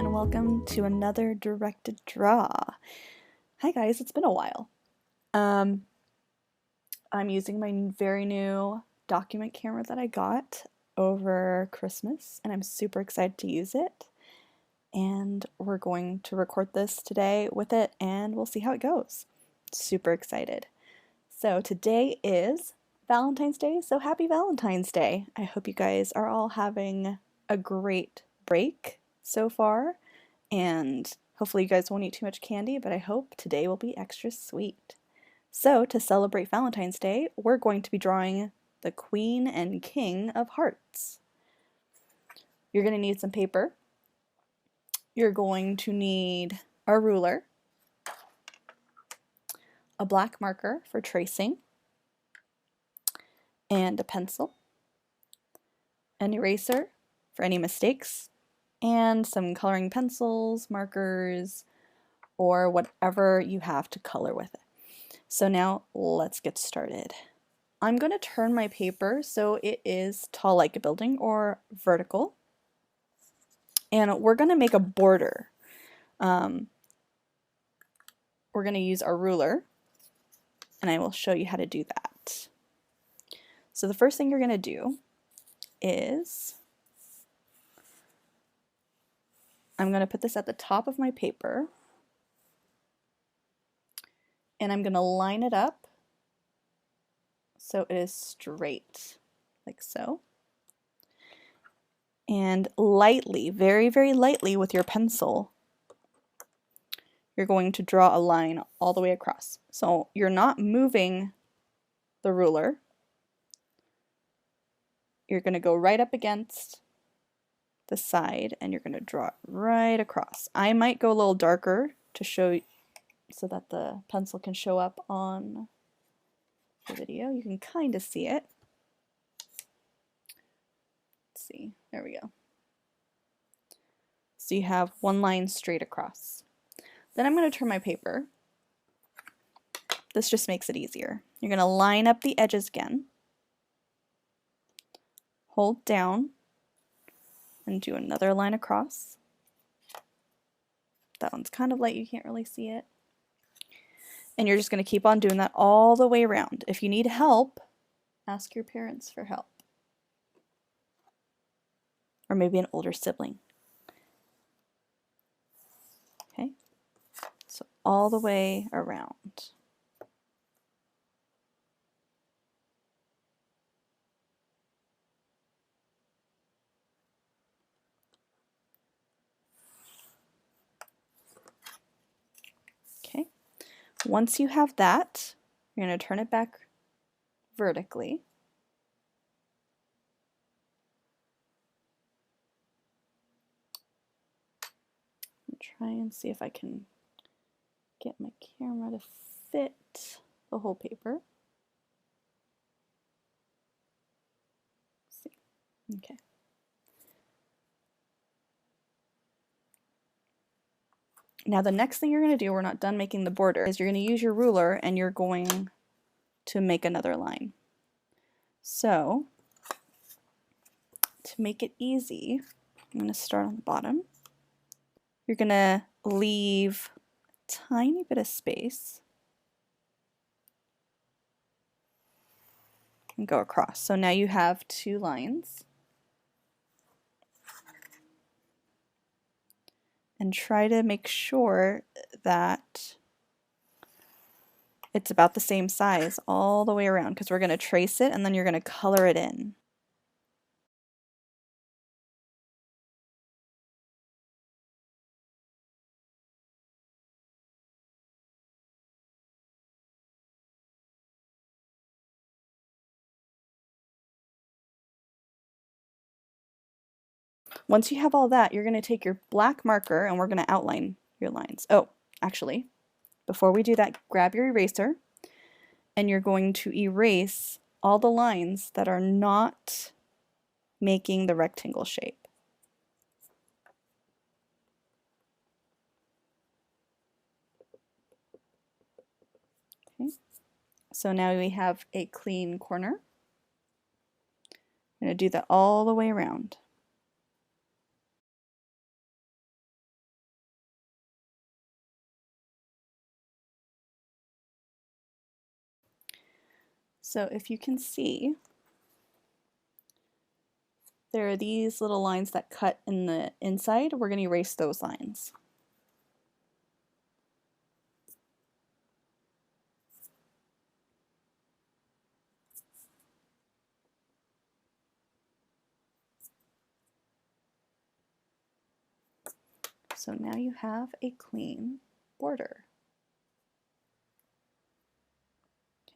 and welcome to another directed draw. Hi guys, it's been a while. I'm using my very new document camera that I got over Christmas, and I'm super excited to use it. And we're going to record this today with it, and we'll see how it goes. Super excited. So today is Valentine's Day, so happy Valentine's Day. I hope you guys are all having a great break so far, and hopefully you guys won't eat too much candy, but I hope today will be extra sweet. So to celebrate Valentine's Day, we're going to be drawing the Queen and King of Hearts. You're going to need some paper. You're going to need a ruler, a black marker for tracing, and a pencil, an eraser for any mistakes, and some coloring pencils, markers, or whatever you have to color with it. So now let's get started. I'm going to turn my paper so it is tall like a building or vertical. And we're going to make a border. We're going to use our ruler, and I will show you how to do that. So the first thing you're going to do is I'm going to put this at the top of my paper, and I'm going to line it up so it is straight, like so. And lightly, very, very lightly with your pencil, you're going to draw a line all the way across. So you're not moving the ruler. You're going to go right up against the side and you're going to draw it right across. I might go a little darker to show so that the pencil can show up on the video. You can kind of see it. Let's see, there we go. So you have one line straight across. Then I'm going to turn my paper. This just makes it easier. You're going to line up the edges again. Hold down and do another line across. That one's kind of light, you can't really see it. And you're just going to keep on doing that all the way around. If you need help, ask your parents for help. Or maybe an older sibling. Okay, so all the way around. Okay, once you have that, you're going to turn it back vertically. Try and see if I can get my camera to fit the whole paper. Let's see. Okay. Now the next thing you're going to do, we're not done making the border, is you're going to use your ruler and you're going to make another line. So to make it easy, I'm going to start on the bottom. You're going to leave a tiny bit of space and go across. So now you have two lines. And try to make sure that it's about the same size all the way around, because we're going to trace it and then you're going to color it in. Once you have all that, you're going to take your black marker and we're going to outline your lines. Oh, actually, before we do that, grab your eraser and you're going to erase all the lines that are not making the rectangle shape. Okay, so now we have a clean corner. I'm going to do that all the way around. So if you can see, there are these little lines that cut in the inside. We're going to erase those lines. So now you have a clean border.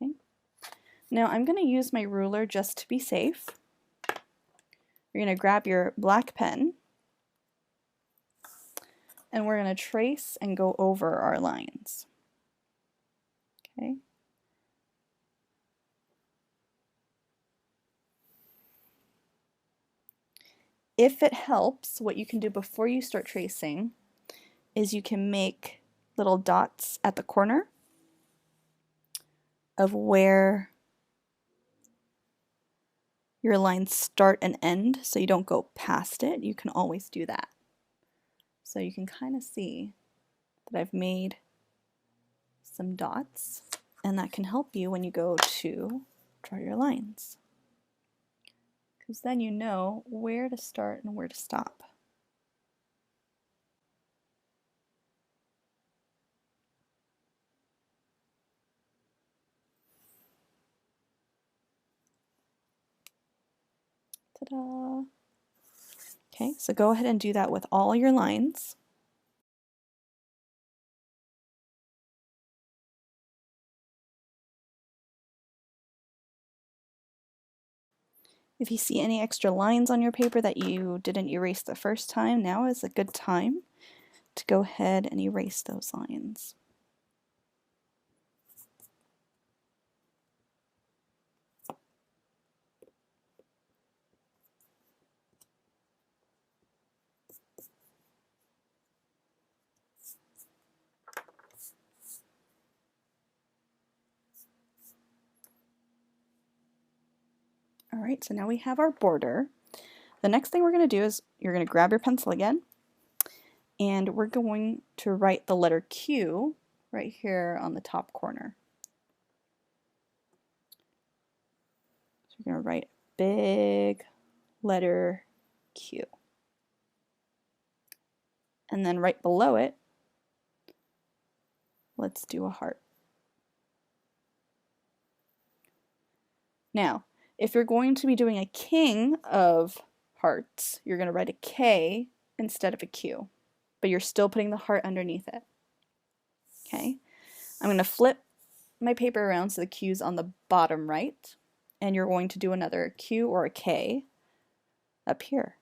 Okay. Now I'm going to use my ruler just to be safe. You're going to grab your black pen and we're going to trace and go over our lines. Okay. If it helps, what you can do before you start tracing is you can make little dots at the corner of where your lines start and end, so you don't go past it. You can always do that. So you can kind of see that I've made some dots, and that can help you when you go to draw your lines, because then you know where to start and where to stop. Ta-da! Okay, so go ahead and do that with all your lines. If you see any extra lines on your paper that you didn't erase the first time, now is a good time to go ahead and erase those lines. All right, so now we have our border. The next thing we're going to do is you're going to grab your pencil again, and we're going to write the letter Q right here on the top corner. So we're going to write big letter Q. And then right below it, let's do a heart. Now, if you're going to be doing a king of hearts, you're going to write a K instead of a Q, but you're still putting the heart underneath it. Okay, I'm going to flip my paper around so the Q's on the bottom right, and you're going to do another Q or a K up here.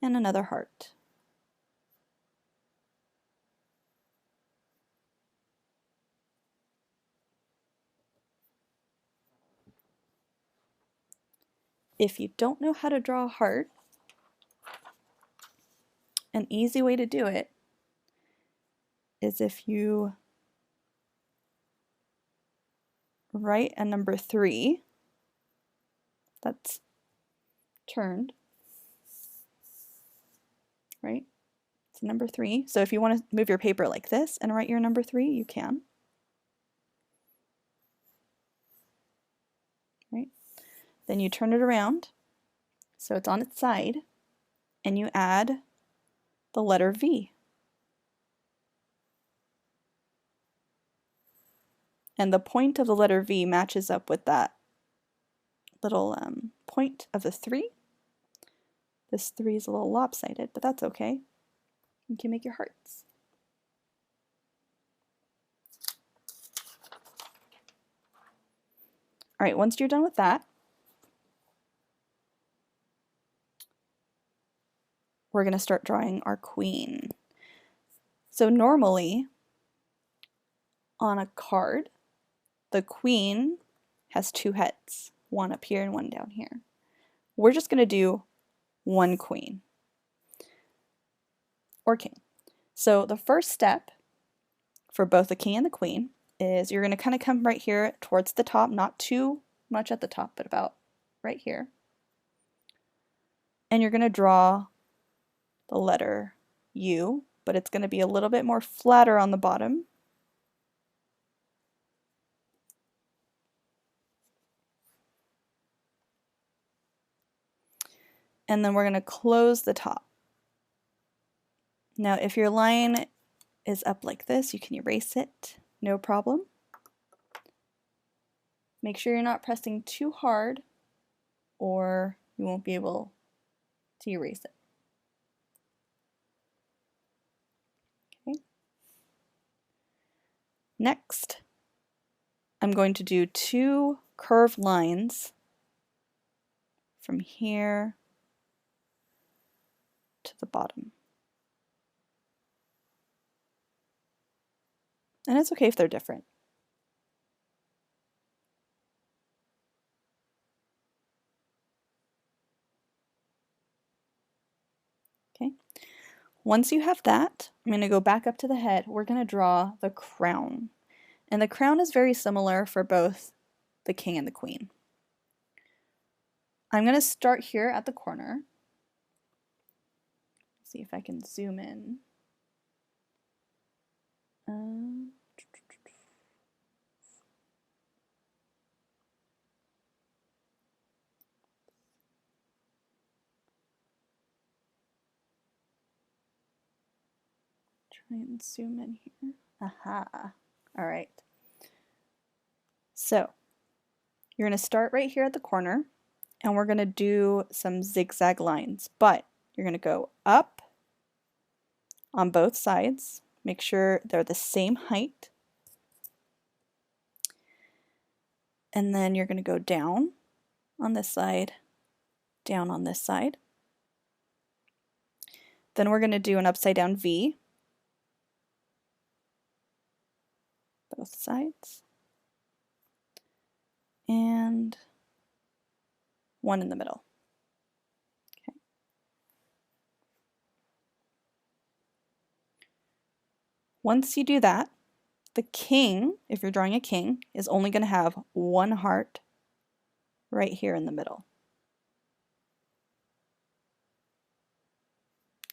And another heart. If you don't know how to draw a heart, an easy way to do it is if you write a number 3 that's turned, right? It's number 3. So if you want to move your paper like this and write your number 3, you can. Right? Then you turn it around so it's on its side, and you add the letter V. And the point of the letter V matches up with that little point of the 3. This 3 is a little lopsided, but that's okay. You can make your hearts. All right, once you're done with that, we're going to start drawing our queen. So normally, on a card, the queen has 2 heads, one up here and one down here. We're just going to do one queen, or king. So the first step for both the king and the queen is you're going to kind of come right here towards the top, not too much at the top, but about right here. And you're going to draw the letter U, but it's going to be a little bit more flatter on the bottom. And then we're going to close the top. Now, if your line is up like this, you can erase it, no problem. Make sure you're not pressing too hard or you won't be able to erase it. Okay. Next, I'm going to do 2 curved lines from here to the bottom. And it's okay if they're different. Okay. Once you have that, I'm going to go back up to the head. We're going to draw the crown. And the crown is very similar for both the king and the queen. I'm going to start here at the corner. See if I can zoom in. Try and zoom in here. Aha. All right. So you're going to start right here at the corner, and we're going to do some zigzag lines, but you're going to go up on both sides. Make sure they're the same height. And then you're going to go down on this side, down on this side. Then we're going to do an upside down V, both sides, and one in the middle. Okay. Once you do that, the king, if you're drawing a king, is only going to have one heart right here in the middle.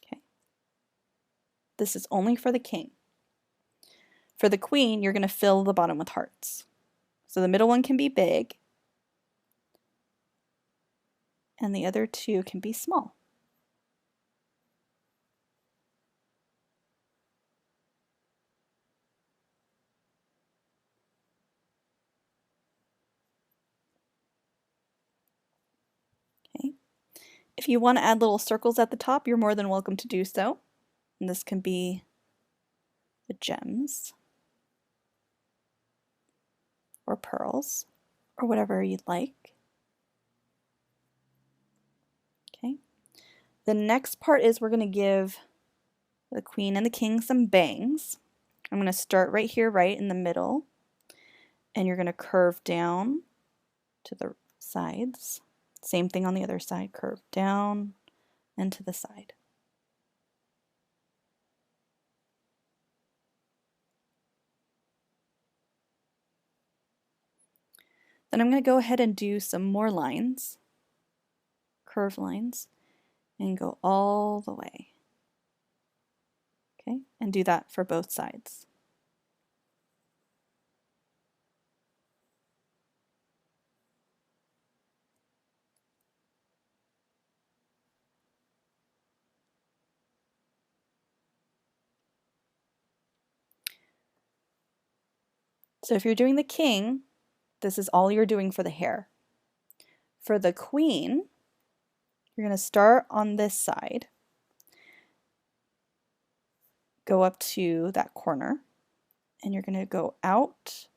Okay. This is only for the king. For the queen, you're going to fill the bottom with hearts. So the middle one can be big, and the other 2 can be small. Okay. If you want to add little circles at the top, you're more than welcome to do so. And this can be the gems or pearls or whatever you'd like. Okay. The next part is we're going to give the queen and the king some bangs. I'm going to start right here, right in the middle, and you're going to curve down to the sides. Same thing on the other side, curve down and to the side. Then I'm going to go ahead and do some more lines, curved lines, and go all the way. Okay, and do that for both sides. So if you're doing the king, this is all you're doing for the hair. For the queen, you're going to start on this side, go up to that corner, and you're going to go out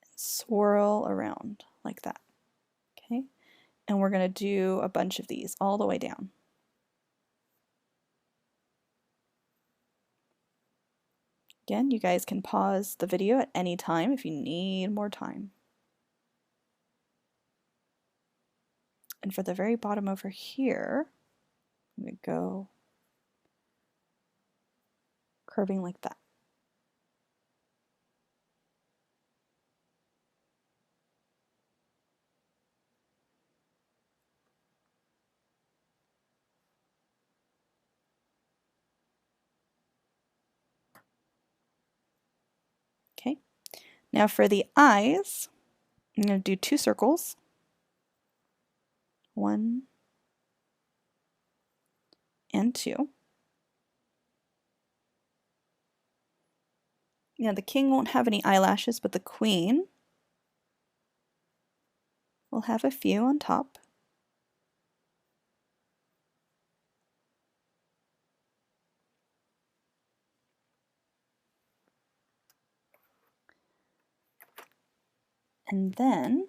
and swirl around like that. Okay, and we're going to do a bunch of these all the way down. Again, you guys can pause the video at any time if you need more time. And for the very bottom over here, I'm going to go curving like that. Okay, now for the eyes, I'm going to do 2 circles. 1, and 2. Now the king won't have any eyelashes, but the queen will have a few on top. And then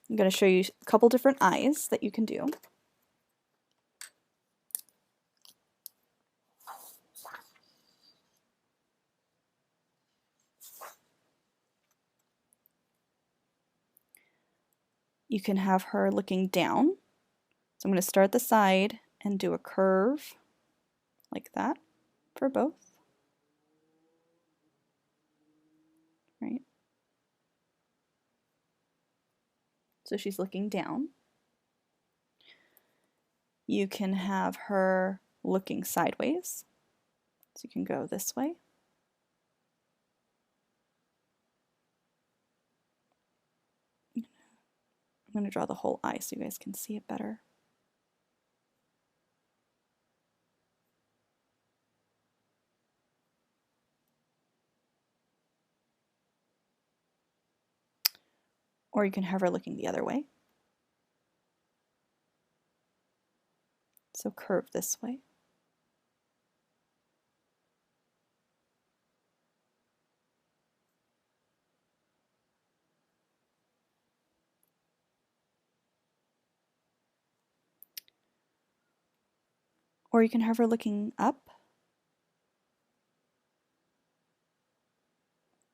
I'm going to show you a couple different eyes that you can do. You can have her looking down. So I'm going to start at the side and do a curve like that for both. Right? So she's looking down. You can have her looking sideways. So you can go this way. I'm going to draw the whole eye so you guys can see it better. Or you can have her looking the other way. So curve this way. Or you can have her looking up.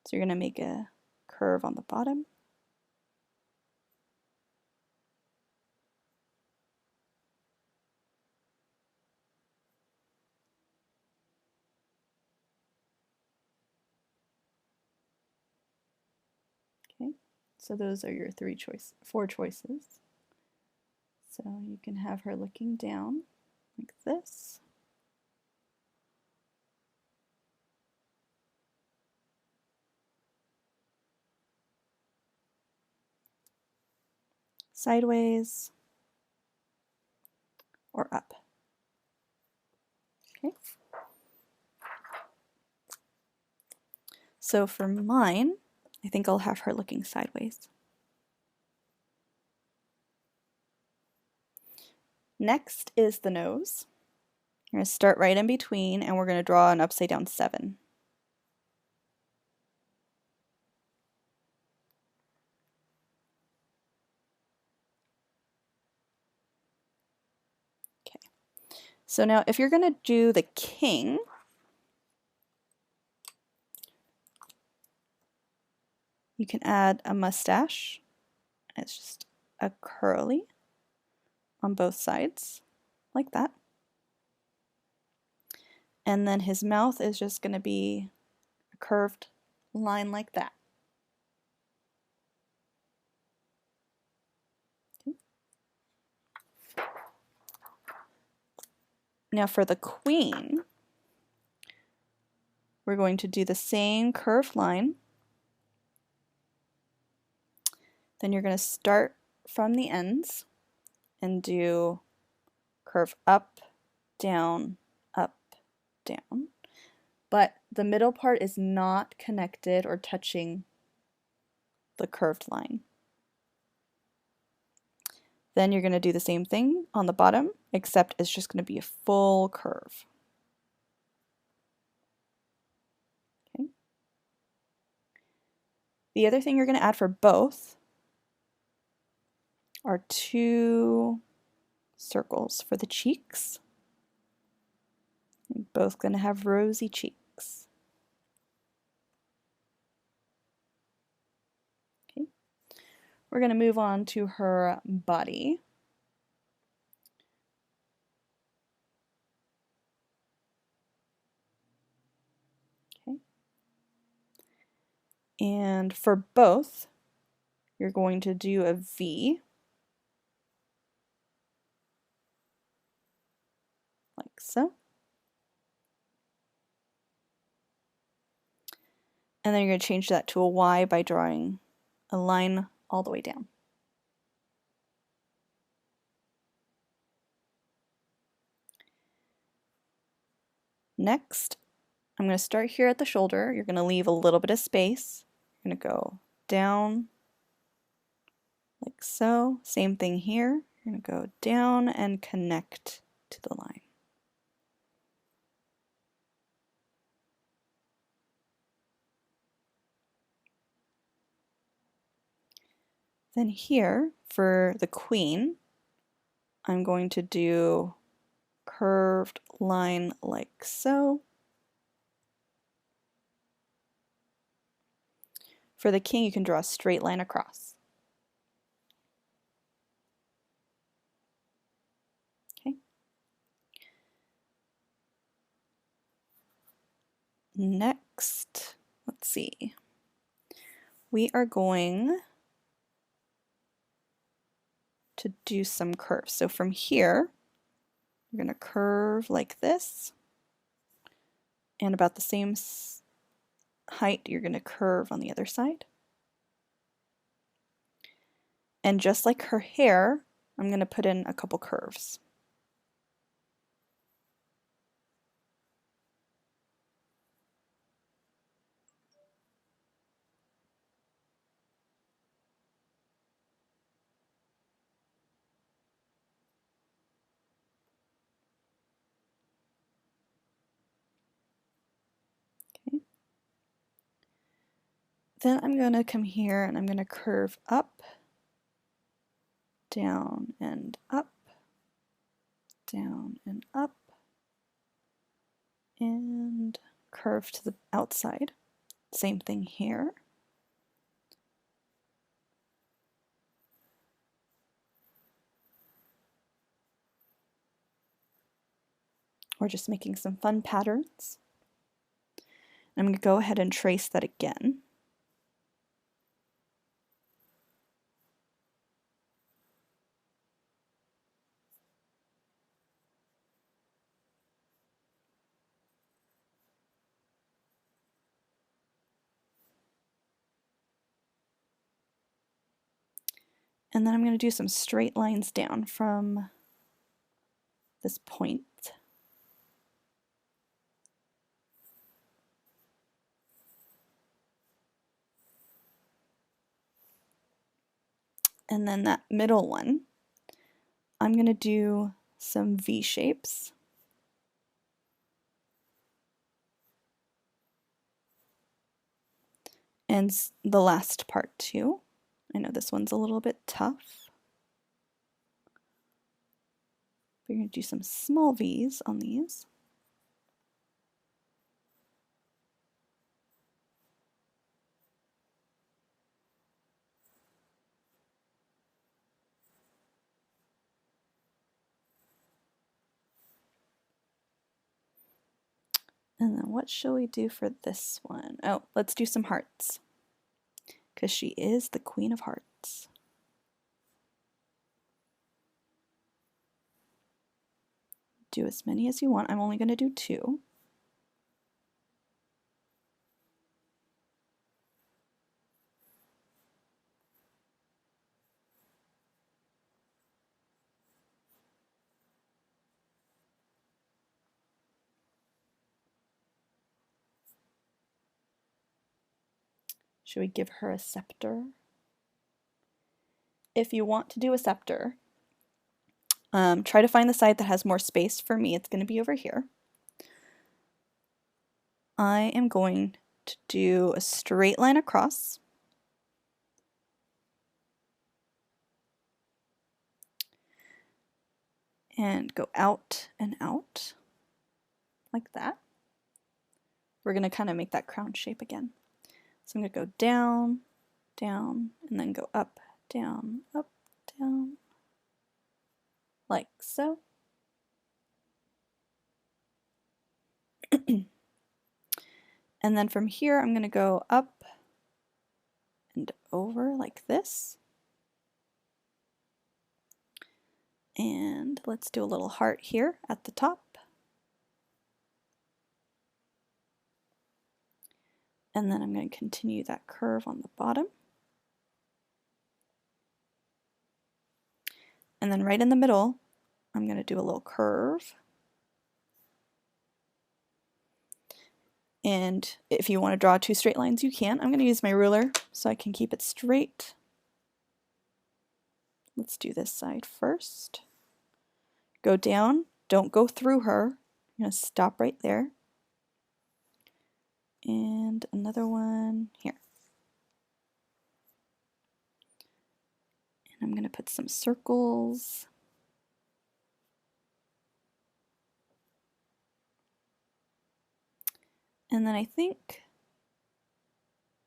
So you're going to make a curve on the bottom. Okay, so those are your four choices. So you can have her looking down like this. Sideways or up. Okay. So for mine, I think I'll have her looking sideways. Next is the nose. You're going to start right in between and we're going to draw an upside down 7. Okay. So now if you're going to do the king, you can add a mustache. It's just a curly on both sides, like that. And then his mouth is just going to be a curved line like that. Okay. Now for the queen, we're going to do the same curved line. Then you're going to start from the ends and do curve up, down, down. But the middle part is not connected or touching the curved line. Then you're going to do the same thing on the bottom, except it's just going to be a full curve. Okay. The other thing you're going to add for both are 2 circles for the cheeks. You're both going to have rosy cheeks. Okay. We're going to move on to her body. Okay. And for both, you're going to do a V, like so. And then you're going to change that to a Y by drawing a line all the way down. Next, I'm going to start here at the shoulder. You're going to leave a little bit of space. You're going to go down like so. Same thing here. You're going to go down and connect to the line. Then here, for the queen, I'm going to do curved line like so. For the king, you can draw a straight line across. Okay. Next, let's see. We are going to do some curves. So from here, you're going to curve like this, and about the same height you're going to curve on the other side. And just like her hair, I'm going to put in a couple curves. Okay. Then I'm going to come here and I'm going to curve up, down and up, down and up, and curve to the outside. Same thing here. We're just making some fun patterns. I'm going to go ahead and trace that again. And then I'm going to do some straight lines down from this point. And then that middle one, I'm going to do some V shapes. And the last part too. I know this one's a little bit tough. We're going to do some small V's on these. And then what shall we do for this one? Oh, let's do some hearts, because she is the Queen of Hearts. Do as many as you want. I'm only going to do 2. Should we give her a scepter? If you want to do a scepter, try to find the side that has more space. For me, it's going to be over here. I am going to do a straight line across. And go out and out, like that. We're going to kind of make that crown shape again. So I'm going to go down, down, and then go up, down, like so. And then from here, I'm going to go up and over like this. And let's do a little heart here at the top. And then I'm going to continue that curve on the bottom. And then right in the middle, I'm going to do a little curve. And if you want to draw two straight lines, you can. I'm going to use my ruler so I can keep it straight. Let's do this side first. Go down, don't go through her. You're going to stop right there. And another one here. And I'm going to put some circles. And then I think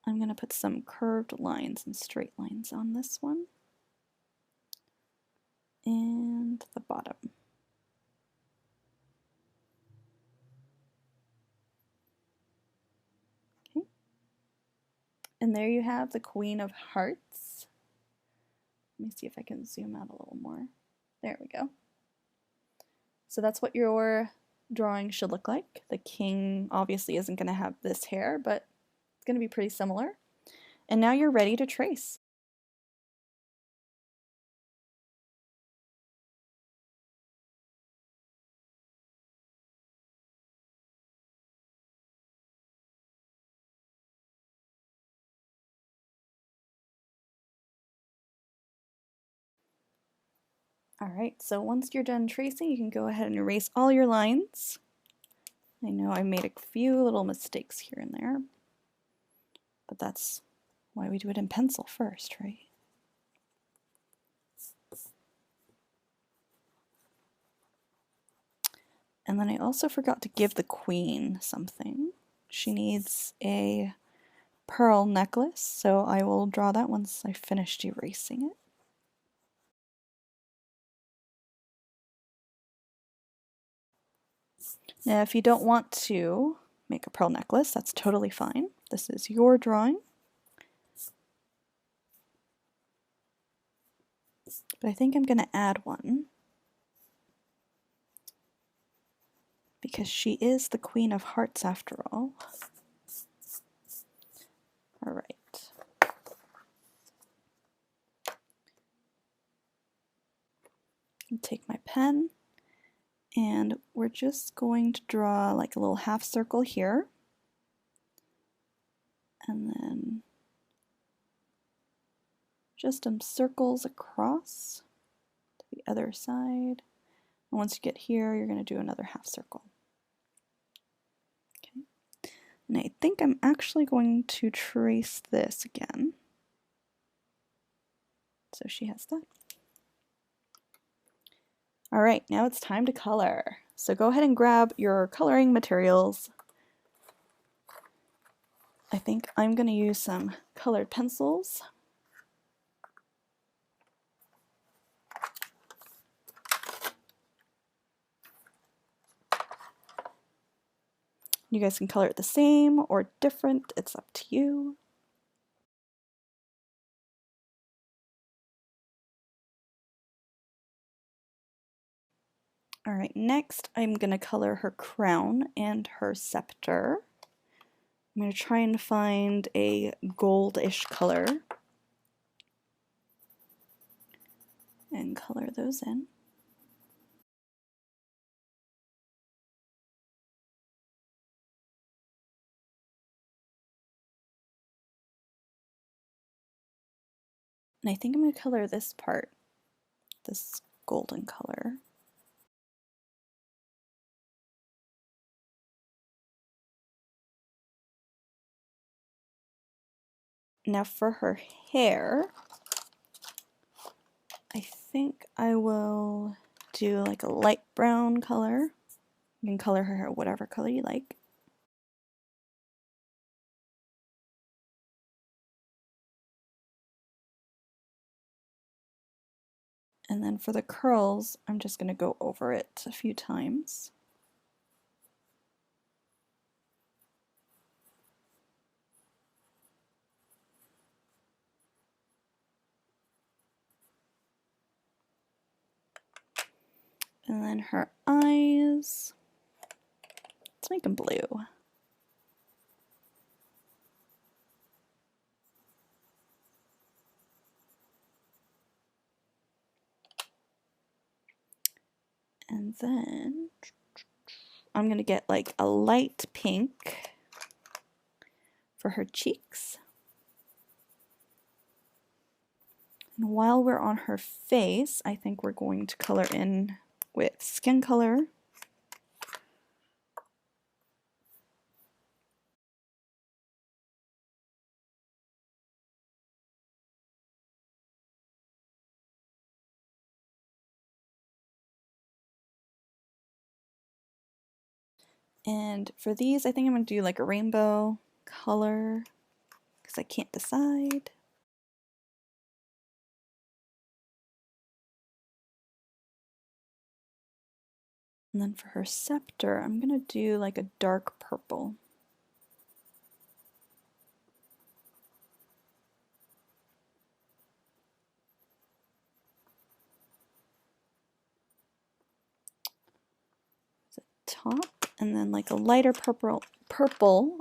I'm going to put some curved lines and straight lines on this one. And the bottom. Okay. And there you have the Queen of Hearts. Let me see if I can zoom out a little more. There we go. So that's what your drawing should look like. The king obviously isn't going to have this hair, but it's going to be pretty similar. And now you're ready to trace. Alright, so once you're done tracing, you can go ahead and erase all your lines. I know I made a few little mistakes here and there, but that's why we do it in pencil first, right? And then I also forgot to give the queen something. She needs a pearl necklace, so I will draw that once I finished erasing it. Now, if you don't want to make a pearl necklace, that's totally fine. This is your drawing. But I think I'm going to add one because she is the Queen of Hearts after all. All right. Take my pen, and we're just going to draw like a little half circle here, and then just some circles across to the other side. And once you get here, you're going to do another half circle. Okay. And I think I'm actually going to trace this again. So she has that. All right, now it's time to color. So go ahead and grab your coloring materials. I think I'm going to use some colored pencils. You guys can color it the same or different, it's up to you. Alright, next I'm going to color her crown and her scepter. I'm going to try and find a goldish color and color those in. And I think I'm going to color this part, this golden color. Now for her hair, I think I will do like a light brown color. You can color her hair whatever color you like. And then for the curls, I'm just going to go over it a few times. And then her eyes, let's make them blue. And then I'm going to get like a light pink for her cheeks. And while we're on her face, I think we're going to color in with skin color. And for these, I think I'm going to do like a rainbow color because I can't decide. And then for her scepter, I'm going to do like a dark purple. The top, and then like a lighter purple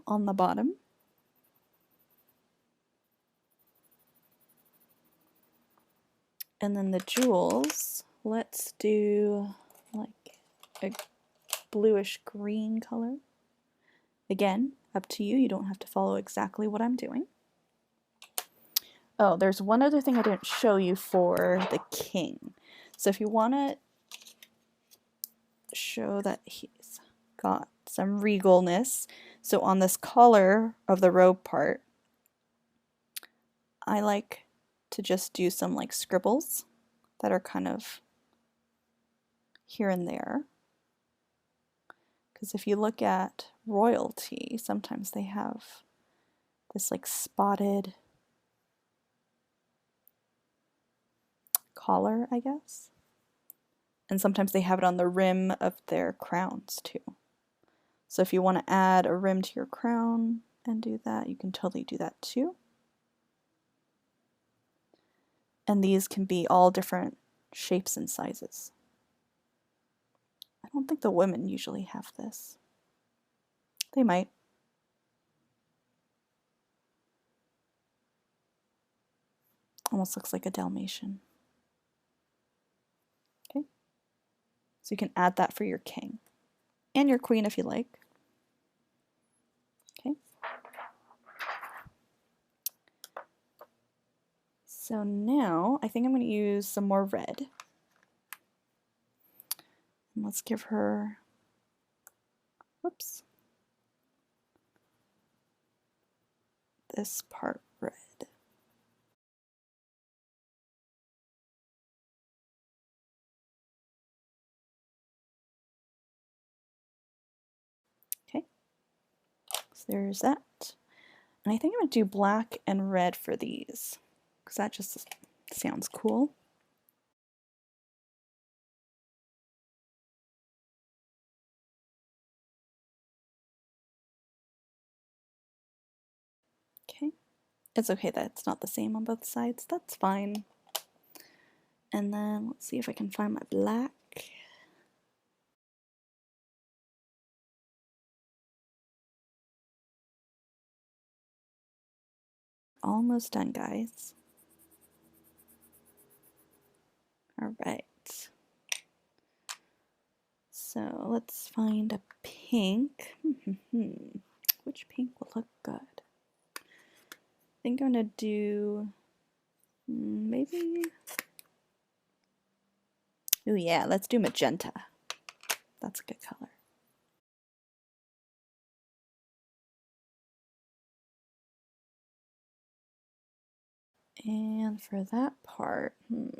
on the bottom. And then the jewels, let's do like a bluish green color. Again, up to you. You don't have to follow exactly what I'm doing. Oh, there's one other thing I didn't show you for the king. So if you want to show that he's got some regalness, so on this collar of the robe part, I like to just do some like scribbles that are kind of here and there. Because if you look at royalty, sometimes they have this like spotted collar, I guess. And sometimes they have it on the rim of their crowns too. So if you want to add a rim to your crown and do that, you can totally do that too. And these can be all different shapes and sizes. I don't think the women usually have this. They might. Almost looks like a Dalmatian. Okay. So you can add that for your king. And your queen if you like. Okay. So now I think I'm going to use some more red. And let's give her, whoops, this part red. Okay. So there's that. And I think I'm going to do black and red for these because that just sounds cool. Okay. It's okay that it's not the same on both sides. That's fine. And then let's see if I can find my black. Almost done, guys. All right. So let's find a pink. Which pink will look good? I think I'm gonna do maybe. Oh yeah, let's do magenta. That's a good color. And for that part, what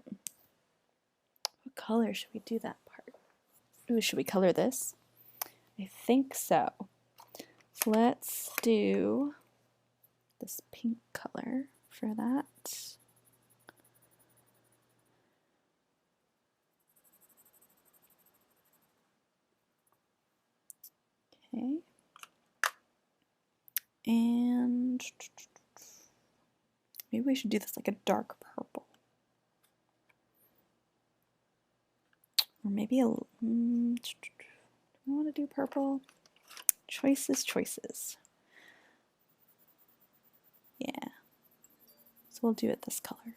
color should we do that part? Ooh, should we color this? I think so. So let's do this pink color for that. Okay. And maybe we should do this like a dark purple. Or maybe a, do I want to do purple? Choices, choices. Yeah. So we'll do it this color.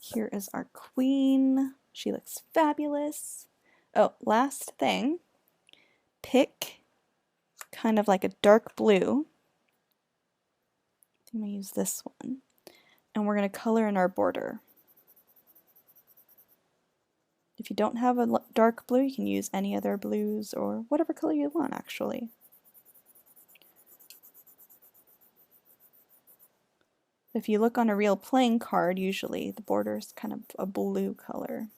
Here is our queen. She looks fabulous. Oh, last thing, pick kind of like a dark blue. I'm going to use this one. And we're going to color in our border. If you don't have a dark blue, you can use any other blues or whatever color you want, actually. If you look on a real playing card, usually the border is kind of a blue color.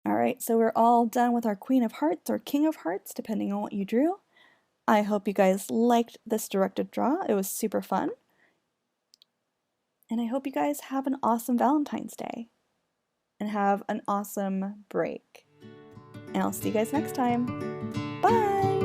Alright, so we're all done with our Queen of Hearts or King of Hearts, depending on what you drew. I hope you guys liked this directed draw. It was super fun. And I hope you guys have an awesome Valentine's Day. And have an awesome break. And I'll see you guys next time. Bye!